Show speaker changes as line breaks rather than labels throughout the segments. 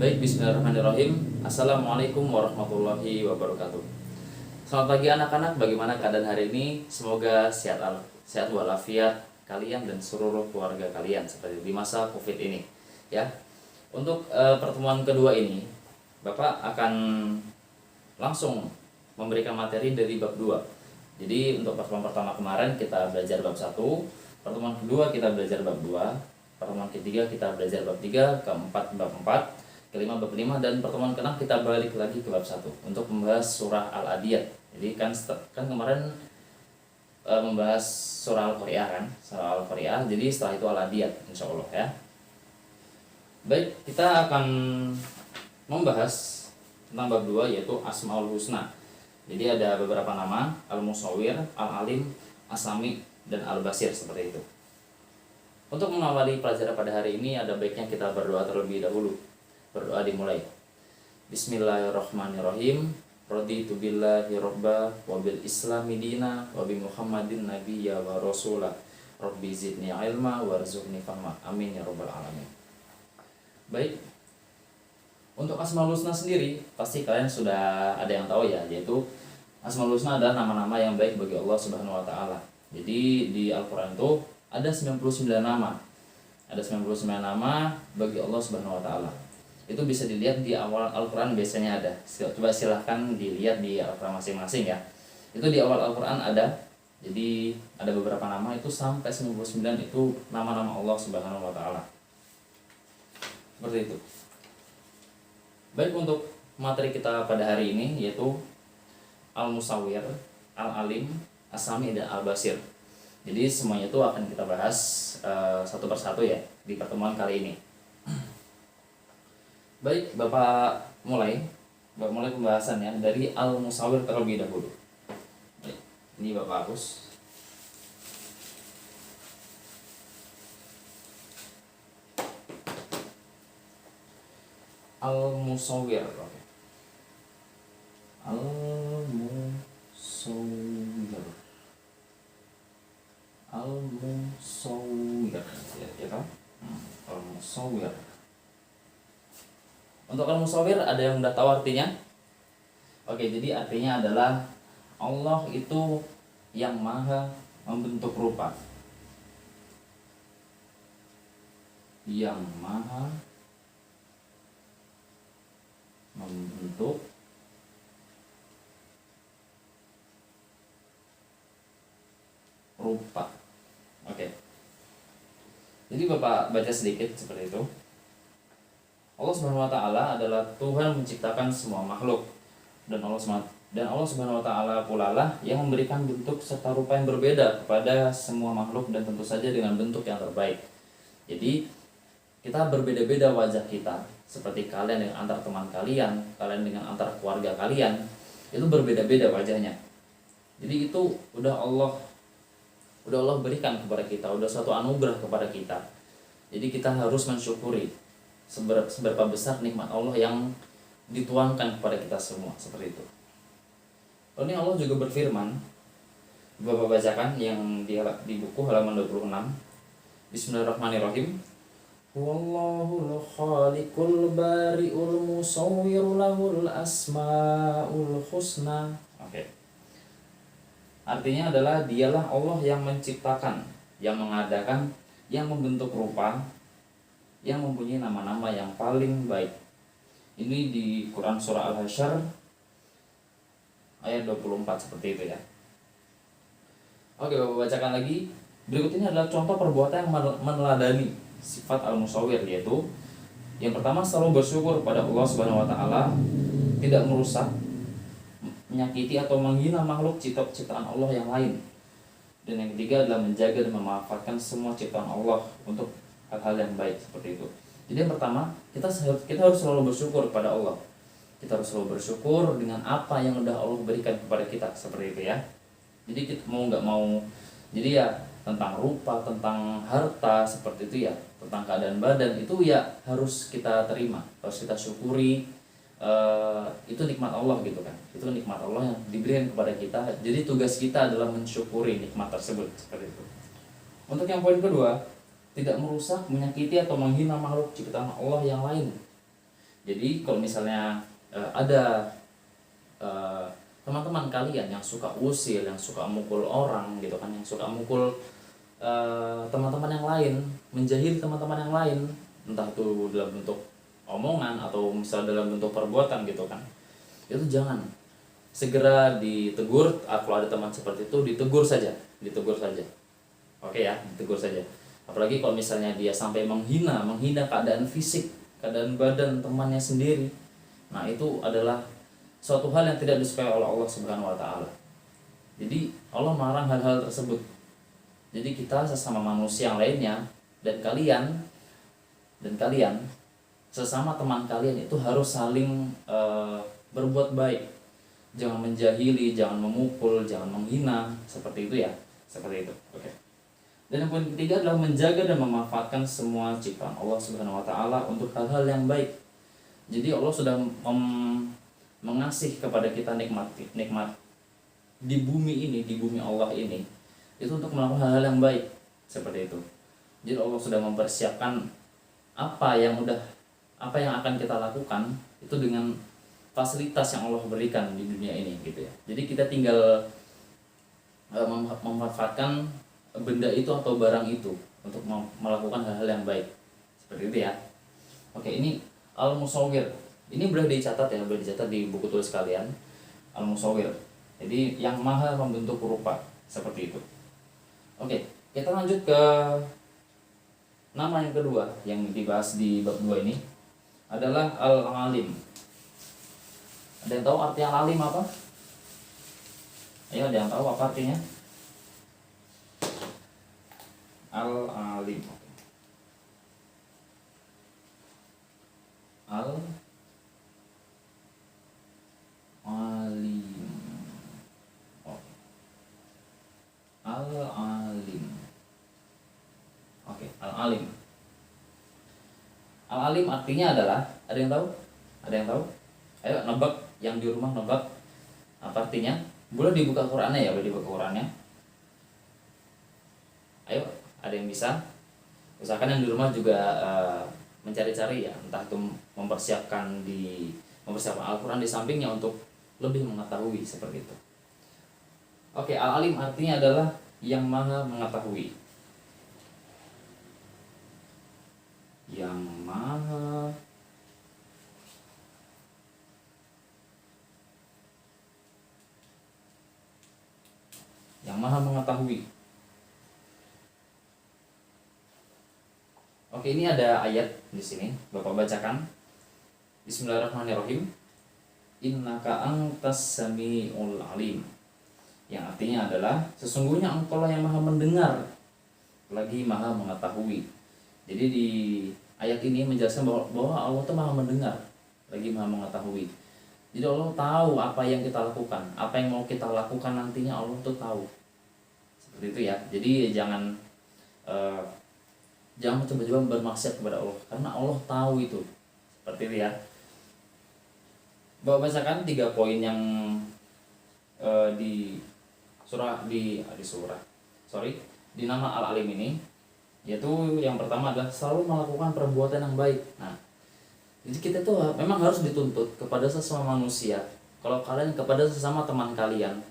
Baik, bismillahirrahmanirrahim. Assalamualaikum warahmatullahi wabarakatuh. Selamat pagi anak-anak, bagaimana keadaan hari ini? Semoga sehat walafiat kalian dan seluruh keluarga kalian seperti di masa Covid ini, ya. Untuk pertemuan kedua ini, Bapak akan langsung memberikan materi dari bab 2. Jadi untuk pertemuan pertama kemarin kita belajar bab 1, pertemuan kedua kita belajar bab 2, pertemuan ketiga kita belajar bab 3, keempat bab 4, kelima bab 5, dan pertemuan ke-6 kita balik lagi ke bab 1 untuk membahas surah Al-Adiyat. Jadi kan kemarin membahas surah Al-Qari'ah kan, surah Al-Qari'ah. Jadi setelah itu Al-Adiyat insyaallah ya. Baik, kita akan membahas tentang bab 2 yaitu Asmaul Husna. Jadi ada beberapa nama, Al-Musawwir, Al-Alim, As-Sami, dan Al-Basir seperti itu. Untuk mengawali pelajaran pada hari ini ada baiknya kita berdoa terlebih dahulu. Berdoa dimulai. Bismillahirrahmanirrahim. Raditu billahi robba wa bil islami dina wa bi Muhammadin nabiyya wa rasula. Rabbi zidni ilma warzuqni fahma. Amin ya rabbal alamin. Baik. Untuk Asmaul Husna sendiri pasti kalian sudah ada yang tahu ya, yaitu Asmaul Husna adalah nama-nama yang baik bagi Allah Subhanahu wa taala. Jadi di Al-Qur'an itu ada 99 nama. Ada 99 nama bagi Allah Subhanahu wa taala. Itu bisa dilihat di awal Al-Quran biasanya ada. Coba silahkan dilihat di Al-Quran masing-masing ya. Itu di awal Al-Quran ada. Jadi ada beberapa nama itu sampai 99 itu nama-nama Allah Subhanahu wa taala. Seperti itu. Baik, untuk materi kita pada hari ini yaitu Al-Musawwir, Al-Alim, As-Sami, dan Al-Basir. Jadi semuanya itu akan kita bahas satu persatu ya di pertemuan kali ini. Baik, Bapak mulai pembahasannya dari Al-Musawwir terlebih dahulu. Baik, ini Bapak hapus. Al-Musawwir. Oke. Al-Musawwir. Al-Musawwir. Ya kan? Al-Musawwir. Untuk Al-Musawwir ada yang udah tahu artinya? Oke, jadi artinya adalah Allah itu yang maha membentuk rupa. Yang maha membentuk rupa. Oke. Jadi Bapak baca sedikit seperti itu. Allah Subhanahu wa taala adalah Tuhan menciptakan semua makhluk, dan Allah Subhanahu wa taala pula lah yang memberikan bentuk serta rupa yang berbeda kepada semua makhluk, dan tentu saja dengan bentuk yang terbaik. Jadi kita berbeda-beda wajah kita, seperti kalian dengan antar teman kalian dengan antar keluarga kalian, itu berbeda-beda wajahnya. Jadi itu udah Allah berikan kepada kita, udah suatu anugerah kepada kita. Jadi kita harus mensyukuri seberapa besar nikmat Allah yang dituangkan kepada kita semua, seperti itu. Lalu Allah juga berfirman, Bapak bacakan yang di buku halaman 26. Bismillahirrahmanirrahim. Wallahul khaliqul bari'ul musawwir lahul asmaul husna. Oke. Artinya adalah dialah Allah yang menciptakan, yang mengadakan, yang membentuk rupa, yang mempunyai nama-nama yang paling baik. Ini di Quran surah Al-Hasyr ayat 24 seperti itu ya. Oke, Bapak bacakan lagi. Berikut ini adalah contoh perbuatan yang meneladani sifat Al-Musawwir, yaitu yang pertama selalu bersyukur pada Allah Subhanahu wa taala, tidak merusak, menyakiti atau menghina makhluk ciptaan Allah yang lain. Dan yang ketiga adalah menjaga dan memanfaatkan semua ciptaan Allah untuk hal-hal yang baik, seperti itu. Jadi yang pertama, kita harus selalu bersyukur kepada Allah. Kita harus selalu bersyukur dengan apa yang udah Allah berikan kepada kita, seperti itu ya. Jadi kita mau nggak mau, jadi ya tentang rupa, tentang harta, seperti itu ya, tentang keadaan badan, itu ya harus kita terima, harus kita syukuri. Itu nikmat Allah gitu kan, itu nikmat Allah yang diberikan kepada kita. Jadi tugas kita adalah mensyukuri nikmat tersebut, seperti itu. Untuk yang poin kedua, tidak merusak, menyakiti atau menghina makhluk ciptaan Allah yang lain. Jadi kalau misalnya ada teman-teman kalian yang suka usil, yang suka mukul orang gitu kan, yang suka mukul teman-teman yang lain, menjahili teman-teman yang lain, entah itu dalam bentuk omongan atau misal dalam bentuk perbuatan gitu kan, itu jangan, segera ditegur. Kalau ada teman seperti itu, ditegur saja, oke ya, ditegur saja. Apalagi kalau misalnya dia sampai menghina keadaan fisik, keadaan badan temannya sendiri, nah itu adalah suatu hal yang tidak disukai oleh Allah Subhanahu wa taala. Jadi Allah melarang hal-hal tersebut. Jadi kita sesama manusia yang lainnya, dan kalian sesama teman kalian itu harus saling berbuat baik. Jangan menjahili, jangan memukul, jangan menghina, seperti itu ya. Seperti itu. Oke. Dan yang poin ketiga adalah menjaga dan memanfaatkan semua ciptaan Allah Subhanahu wa taala untuk hal-hal yang baik. Jadi Allah sudah mengasih kepada kita nikmat di bumi ini, di bumi Allah ini, itu untuk melakukan hal-hal yang baik, seperti itu. Jadi Allah sudah mempersiapkan apa yang akan kita lakukan itu dengan fasilitas yang Allah berikan di dunia ini gitu ya. Jadi kita tinggal memanfaatkan benda itu atau barang itu untuk melakukan hal-hal yang baik, seperti itu ya. Oke, ini Al-Musawwir. Ini boleh dicatat ya, boleh dicatat di buku tulis kalian. Al-Musawwir. Jadi yang maha membentuk rupa, seperti itu. Oke, kita lanjut ke nama yang kedua yang dibahas di bab 2 ini adalah Al-Alim. Ada yang tahu arti Al-Alim apa? Ayo, ada yang tahu apa artinya? Al-Alim. Al-Alim. Al-Alim. Oke, Al-Alim. Al-Alim artinya adalah, ada yang tahu? Ada yang tahu? Ayo nebak, yang di rumah nebak apa artinya? Boleh dibuka Qur'annya ya, boleh dibuka Qur'annya. Ayo, ada yang bisa? Usahakan yang di rumah juga mencari-cari ya, entah itu mempersiapkan Al-Quran di sampingnya untuk lebih mengetahui, seperti itu. Oke, Al-Alim artinya adalah yang maha mengetahui. Yang maha mengetahui. Oke, ini ada ayat di sini, Bapak bacakan. Bismillahirrahmanirrahim. Innaka antas samiul alim. Yang artinya adalah sesungguhnya engkau lah yang maha mendengar lagi maha mengetahui. Jadi di ayat ini menjelaskan bahwa Allah itu maha mendengar lagi maha mengetahui. Jadi Allah tahu apa yang kita lakukan, apa yang mau kita lakukan nantinya Allah tuh tahu. Seperti itu ya. Jadi jangan coba-coba bermaksiat kepada Allah, karena Allah tahu itu. Seperti itu ya. Bacakan 3 poin yang di nama Al-Alim ini, yaitu yang pertama adalah selalu melakukan perbuatan yang baik. Nah, jadi kita tuh memang harus dituntut kepada sesama manusia. Kalau kalian kepada sesama teman kalian,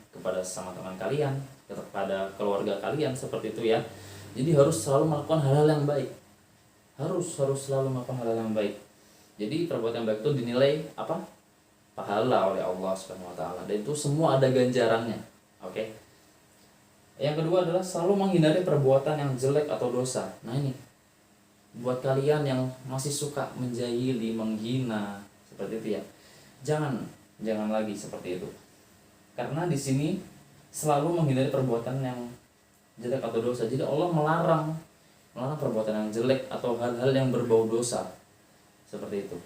kepada keluarga kalian, seperti itu ya. Jadi harus selalu melakukan hal-hal yang baik. Harus selalu melakukan hal-hal yang baik. Jadi perbuatan yang baik itu dinilai apa? Pahala oleh Allah Subhanahu wa taala. Dan itu semua ada ganjarannya. Oke. Yang kedua adalah selalu menghindari perbuatan yang jelek atau dosa. Nah ini, buat kalian yang masih suka menjahili, menghina, seperti itu ya, jangan lagi seperti itu. Karena di sini selalu menghindari perbuatan yang jelek atau dosa. Jadi Allah melarang perbuatan yang jelek atau hal-hal yang berbau dosa, seperti itu.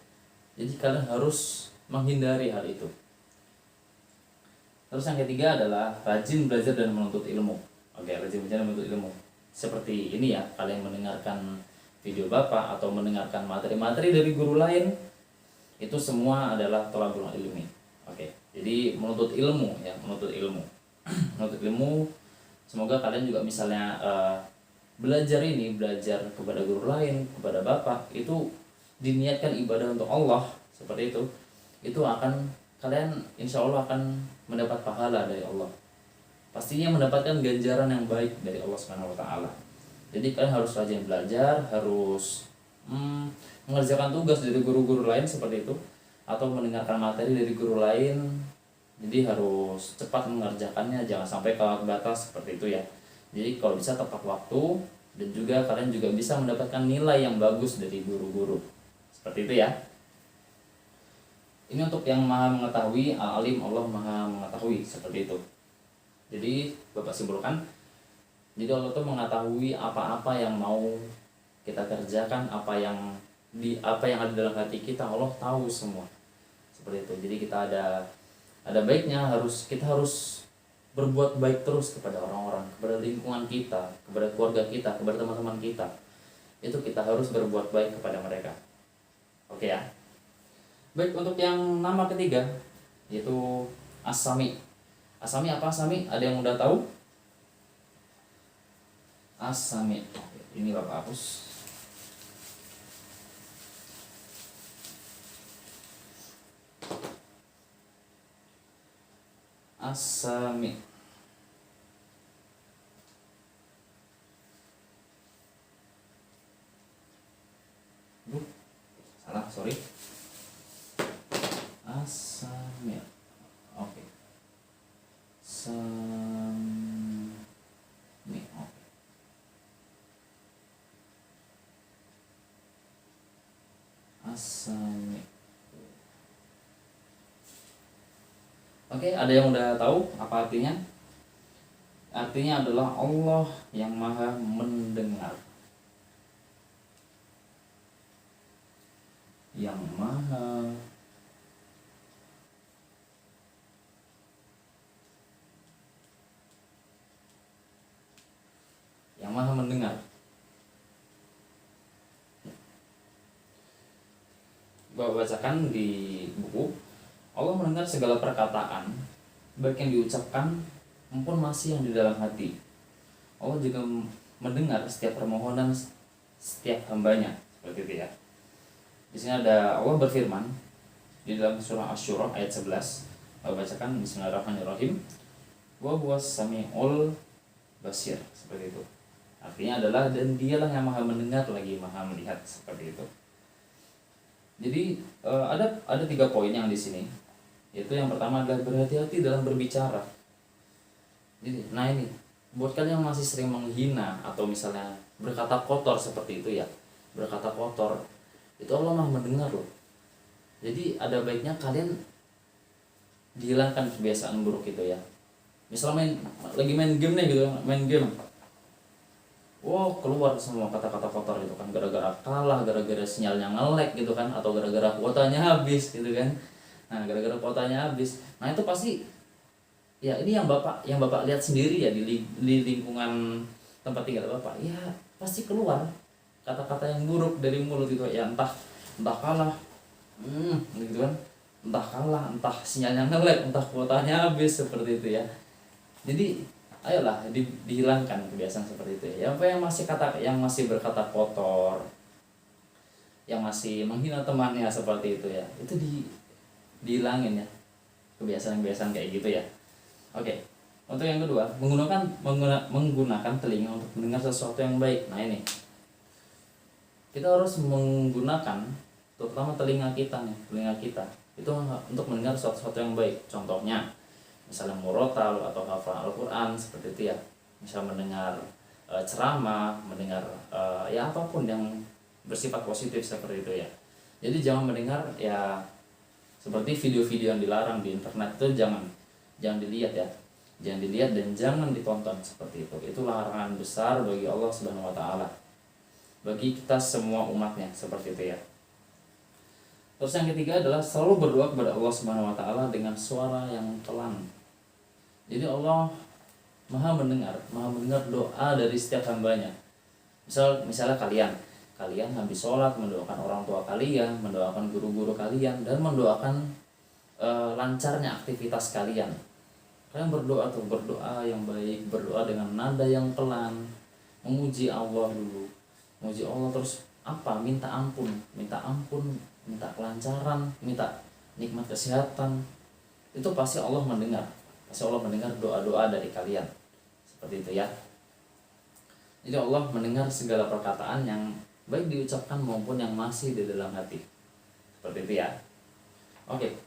Jadi kalian harus menghindari hal itu. Terus yang ketiga adalah rajin belajar dan menuntut ilmu. Oke, rajin belajar dan menuntut ilmu. Seperti ini ya, kalian mendengarkan video Bapak atau mendengarkan materi-materi dari guru lain, itu semua adalah thalabul ilmi. Oke, jadi menuntut ilmu ya, menuntut ilmu. Menuntut ilmu, semoga kalian juga misalnya belajar kepada guru lain, kepada Bapak, itu diniatkan ibadah untuk Allah, seperti itu akan kalian insya Allah akan mendapat pahala dari Allah, pastinya mendapatkan ganjaran yang baik dari Allah Subhanahu Wa Taala. Jadi kalian harus rajin belajar, harus mengerjakan tugas dari guru-guru lain seperti itu, atau mendengarkan materi dari guru lain. Jadi harus cepat mengerjakannya, jangan sampai kelewat batas seperti itu ya. Jadi kalau bisa tepat waktu, dan juga kalian juga bisa mendapatkan nilai yang bagus dari guru-guru seperti itu ya. Ini untuk yang maha mengetahui, al-alim, Allah maha mengetahui seperti itu. Jadi Bapak simpulkan, jadi Allah tuh mengetahui apa-apa yang mau kita kerjakan, apa yang ada dalam hati kita, Allah tahu semua seperti itu. Jadi kita ada baiknya, kita harus berbuat baik terus kepada orang-orang, kepada lingkungan kita, kepada keluarga kita, kepada teman-teman kita. Itu kita harus berbuat baik kepada mereka. Oke ya. Baik, untuk yang nama ketiga yaitu As-Sami. As-Sami apa As-Sami? Ada yang udah tahu? As-Sami. Ini Bapak hapus. As-Sami. Salah, sorry. As-Sami. Oke. Sami. Oke. As-Sami. Oke, ada yang udah tahu apa artinya? Artinya adalah Allah yang maha mendengar. Yang maha mendengar. Bapak bacakan di buku, Allah mendengar segala perkataan, baik yang diucapkan maupun masih yang di dalam hati. Allah juga mendengar setiap permohonan setiap hambanya, seperti itu ya. Di sini ada Allah berfirman di dalam surah Asy-Syura ayat 11. Bapak bacakan, Bismillahirrahmanirrahim. Wa huwas samiul basir, seperti itu. Artinya adalah, dan dialah yang maha mendengar lagi maha melihat, seperti itu. Jadi ada 3 poin yang di sini. Yaitu yang pertama adalah berhati-hati dalam berbicara. Jadi, nah ini buat kalian yang masih sering menghina atau misalnya berkata kotor seperti itu ya, berkata kotor, itu Allah maha mendengar loh. Jadi ada baiknya kalian dihilangkan kebiasaan buruk itu ya. Misalnya lagi main game nih gitu, main game, keluar semua kata-kata kotor gitu kan, gara-gara kalah, gara-gara sinyalnya nge-lag gitu kan, atau gara-gara kuotanya habis gitu kan. Nah, gara-gara kuotanya habis, nah itu pasti ya, ini yang bapak lihat sendiri ya di lingkungan tempat tinggal bapak, ya pasti keluar kata-kata yang buruk dari mulut itu ya, entah kalah, gitu kan, entah kalah, entah sinyalnya nge-lag, entah kuotanya habis, seperti itu ya. Jadi ayolah dihilangkan kebiasaan seperti itu ya. Yang masih berkata kotor, yang masih menghina temannya seperti itu ya, itu dihilangin ya, kebiasaan kayak gitu ya. Oke. Untuk yang kedua, menggunakan telinga untuk mendengar sesuatu yang baik. Nah ini, kita harus menggunakan, terutama telinga kita itu untuk mendengar sesuatu yang baik. Contohnya misalnya murotal atau hafal Al-Quran, seperti itu ya. Misal mendengar ceramah, mendengar ya apapun yang bersifat positif, seperti itu ya. Jadi jangan mendengar ya seperti video-video yang dilarang di internet, itu jangan dilihat ya, jangan dilihat dan jangan ditonton, seperti itu. Itu larangan besar bagi Allah Subhanahu Wa Taala, bagi kita semua umatnya, seperti itu ya. Terus yang ketiga adalah selalu berdoa kepada Allah Subhanahu Wa Taala dengan suara yang pelan. Jadi Allah maha mendengar doa dari setiap hambanya. Misalnya kalian habis sholat mendoakan orang tua kalian, mendoakan guru-guru kalian, dan mendoakan lancarnya aktivitas kalian. Kalian berdoa yang baik, berdoa dengan nada yang pelan, memuji Allah dulu, memuji Allah, terus apa? Minta ampun, minta kelancaran, minta nikmat kesehatan. Itu pasti Allah mendengar. Pasti Allah mendengar doa-doa dari kalian. Seperti itu ya. Jadi Allah mendengar segala perkataan yang baik diucapkan maupun yang masih di dalam hati. Seperti itu ya. Oke.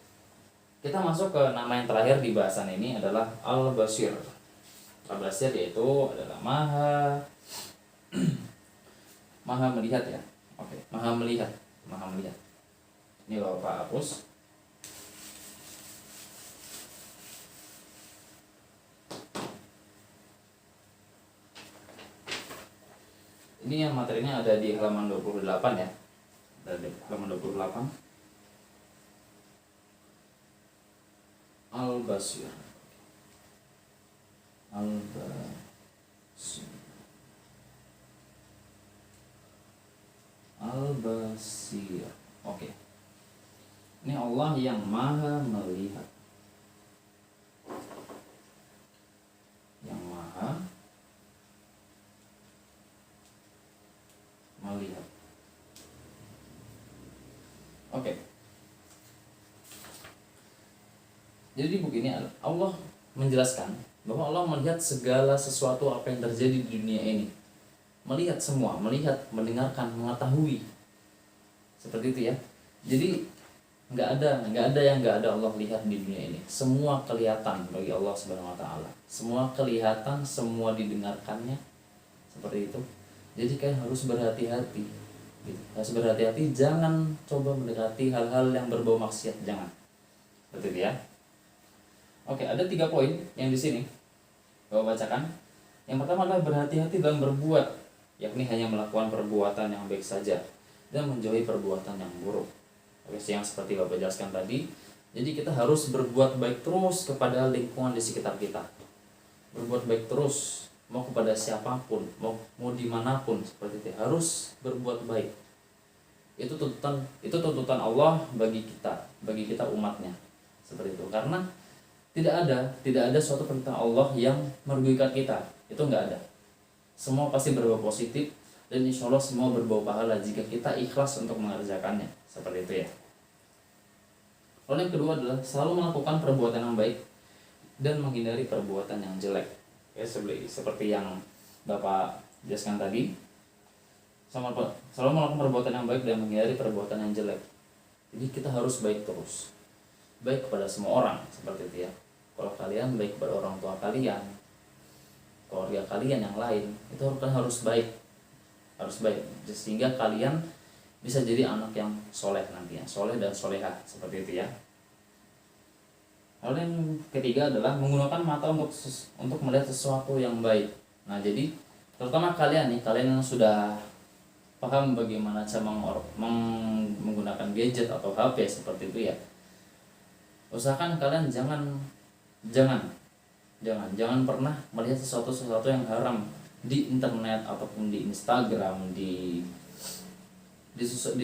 Kita masuk ke nama yang terakhir di bahasan ini adalah Al-Basir. Al-Basir yaitu adalah Maha melihat ya. Oke, Maha melihat. Ini Bapak hapus. Ini yang materinya ada di halaman 28 ya. Ada di halaman 28. Al-Basir. Al-Basir. Oke. Ini Allah yang Maha melihat. Yang Maha melihat. Oke. Jadi begini, Allah menjelaskan bahwa Allah melihat segala sesuatu apa yang terjadi di dunia ini. Melihat semua, melihat, mendengarkan, mengetahui. Seperti itu ya. Jadi nggak ada yang nggak ada Allah lihat di dunia ini. Semua kelihatan bagi Allah Subhanahu wa taala. Semua kelihatan, semua didengarkannya. Seperti itu. Jadi kalian harus berhati-hati. Gitu. Harus berhati-hati, jangan coba mendekati hal-hal yang berbau maksiat, jangan. Betul ya? Oke, ada 3 poin yang di sini. Bapak bacakan. Yang pertama adalah berhati-hati dalam berbuat, yakni hanya melakukan perbuatan yang baik saja dan menjauhi perbuatan yang buruk. Oke, yang seperti Bapak jelaskan tadi. Jadi kita harus berbuat baik terus kepada lingkungan di sekitar kita. Berbuat baik terus, mau kepada siapapun, mau dimanapun, seperti itu. Harus berbuat baik. Itu tuntutan Allah bagi kita umatnya. Seperti itu. Karena tidak ada suatu perintah Allah yang merugikan kita. Itu enggak ada. Semua pasti berbau positif dan insya Allah semua berbau pahala jika kita ikhlas untuk mengerjakannya. Seperti itu ya. Lalu yang kedua adalah selalu melakukan perbuatan yang baik dan menghindari perbuatan yang jelek. Ya, seperti yang Bapak jelaskan tadi. Selalu melakukan perbuatan yang baik dan menghindari perbuatan yang jelek. Jadi kita harus baik terus. Baik kepada semua orang, seperti itu ya. Kalau kalian baik kepada orang tua kalian, keluarga kalian yang lain, itu harus baik. Harus baik, sehingga kalian bisa jadi anak yang soleh nantinya, soleh dan soleha, seperti itu ya. Lalu yang ketiga adalah menggunakan mata untuk melihat sesuatu yang baik. Nah, jadi terutama kalian yang sudah paham bagaimana cara menggunakan gadget atau HP seperti itu ya. Usahakan kalian jangan pernah melihat sesuatu yang haram di internet ataupun di Instagram, di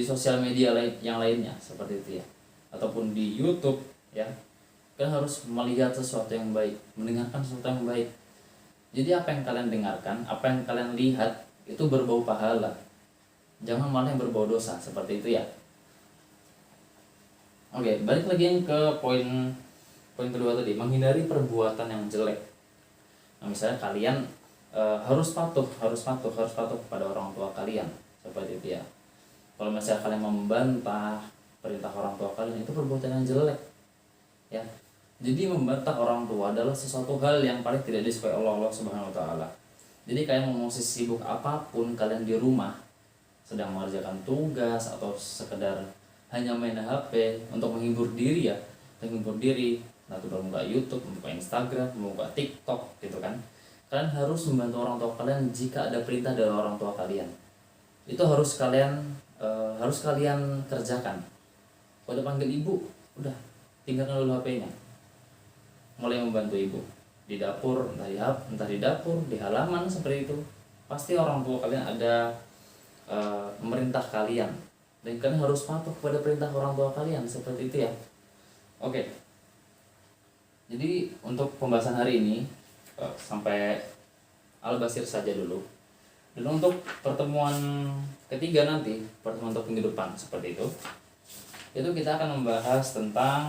sosial media yang lainnya, seperti itu ya, ataupun di YouTube ya. Kalian harus melihat sesuatu yang baik, mendengarkan sesuatu yang baik. Jadi apa yang kalian dengarkan, apa yang kalian lihat itu berbau pahala, jangan malah yang berbau dosa, seperti itu ya. Oke, balik lagi ke poin kedua tadi, menghindari perbuatan yang jelek. Nah, misalnya kalian harus patuh kepada orang tua kalian, seperti itu ya. Kalau misalnya kalian membantah perintah orang tua kalian, itu perbuatan yang jelek ya. Jadi membantah orang tua adalah sesuatu hal yang paling tidak disukai Allah Subhanahu wa taala. Jadi kalian mau sibuk apapun kalian di rumah, sedang mengerjakan tugas atau sekedar hanya main HP untuk menghibur diri ya, nah udah buka YouTube, buka Instagram, buka TikTok gitu kan. Kalian harus membantu orang tua kalian jika ada perintah dari orang tua kalian. Itu harus kalian kerjakan. Kalau panggil ibu, udah tinggalkan dulu HP-nya. Mulai membantu ibu di dapur, entah di dapur, di halaman, seperti itu. Pasti orang tua kalian ada memerintah kalian, dan kalian harus patuh kepada perintah orang tua kalian, seperti itu ya. Oke. Jadi untuk pembahasan hari ini sampai Al-Basir saja dulu. Dan untuk pertemuan ketiga nanti, pertemuan untuk minggu depan seperti itu kita akan membahas tentang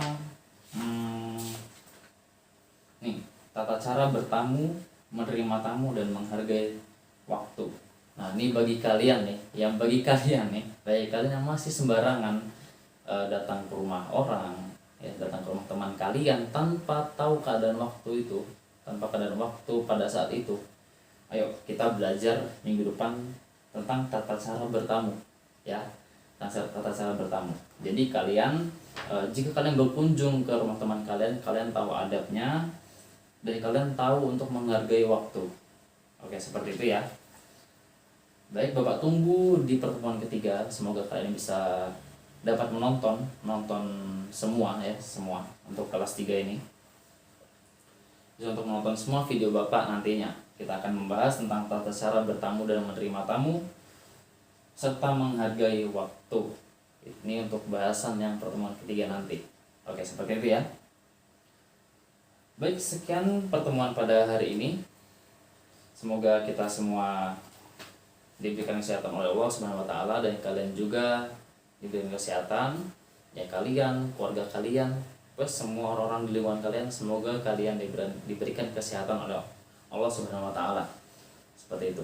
nih, tata cara bertamu, menerima tamu, dan menghargai waktu. Nah, ini bagi kalian yang masih sembarangan datang ke rumah orang, ya, datang ke rumah teman kalian tanpa tahu keadaan waktu itu, tanpa keadaan waktu pada saat itu. Ayo kita belajar minggu depan tentang tata cara bertamu, ya, tata cara bertamu. Jadi kalian jika kalian berkunjung ke rumah teman kalian, kalian tahu adabnya dan kalian tahu untuk menghargai waktu. Oke, seperti itu ya. Baik, Bapak tunggu di pertemuan ketiga. Semoga kalian bisa dapat menonton semua untuk kelas 3 ini. Jadi untuk menonton semua video Bapak nantinya. Kita akan membahas tentang tata cara bertamu dan menerima tamu serta menghargai waktu. Ini untuk bahasan yang pertemuan ketiga nanti. Oke, seperti itu ya. Baik, sekian pertemuan pada hari ini. Semoga kita semua diberikan kesehatan oleh Allah Subhanahu wa taala, dan kalian juga diberikan kesehatan, ya, kalian, keluarga kalian, semua orang-orang di lingkungan kalian, semoga kalian diberikan kesehatan oleh Allah Subhanahu wa taala. Seperti itu.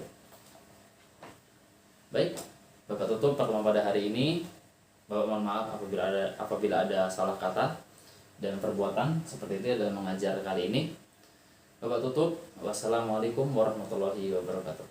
Baik, Bapak tutup pertemuan pada hari ini. Bapak mohon maaf apabila ada salah kata dan perbuatan seperti itu dalam mengajar kali ini. Bapak tutup. Wassalamualaikum warahmatullahi wabarakatuh.